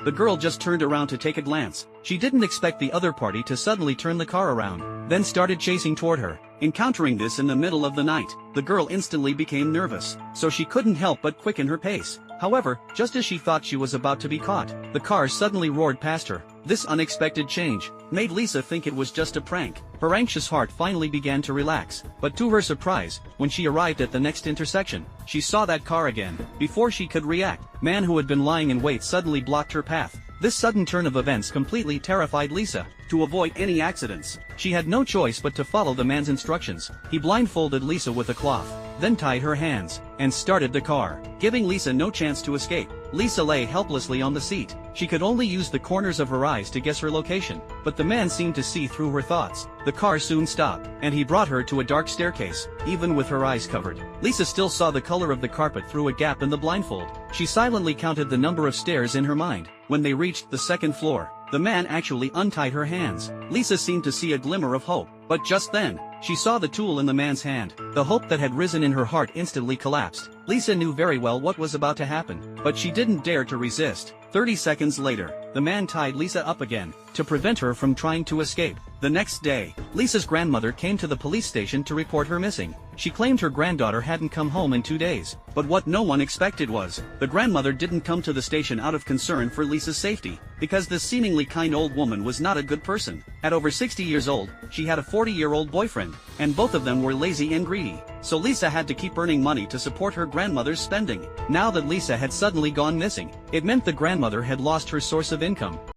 The girl just turned around to take a glance. She didn't expect the other party to suddenly turn the car around, then started chasing toward her. Encountering this in the middle of the night, the girl instantly became nervous, so she couldn't help but quicken her pace. However, just as she thought she was about to be caught, the car suddenly roared past her. This unexpected change made Lisa think it was just a prank. Her anxious heart finally began to relax, but to her surprise, when she arrived at the next intersection, she saw that car again. Before she could react, man who had been lying in wait suddenly blocked her path. This sudden turn of events completely terrified Lisa. To avoid any accidents, she had no choice but to follow the man's instructions. He blindfolded Lisa with a cloth, then tied her hands, and started the car, giving Lisa no chance to escape. Lisa lay helplessly on the seat. She could only use the corners of her eyes to guess her location, but the man seemed to see through her thoughts. The car soon stopped, and he brought her to a dark staircase, even with her eyes covered. Lisa still saw the color of the carpet through a gap in the blindfold. She silently counted the number of stairs in her mind. When they reached the second floor, the man actually untied her hands. Lisa seemed to see a glimmer of hope, but just then, she saw the tool in the man's hand. The hope that had risen in her heart instantly collapsed. Lisa knew very well what was about to happen, but she didn't dare to resist. 30 seconds later, the man tied Lisa up again, to prevent her from trying to escape. The next day, Lisa's grandmother came to the police station to report her missing. She claimed her granddaughter hadn't come home in 2 days. But what no one expected was, the grandmother didn't come to the station out of concern for Lisa's safety, because this seemingly kind old woman was not a good person. At over 60 years old, she had a 40-year-old boyfriend, and both of them were lazy and greedy. So Lisa had to keep earning money to support her grandmother's spending. Now that Lisa had suddenly gone missing, it meant the grandmother had lost her source of income.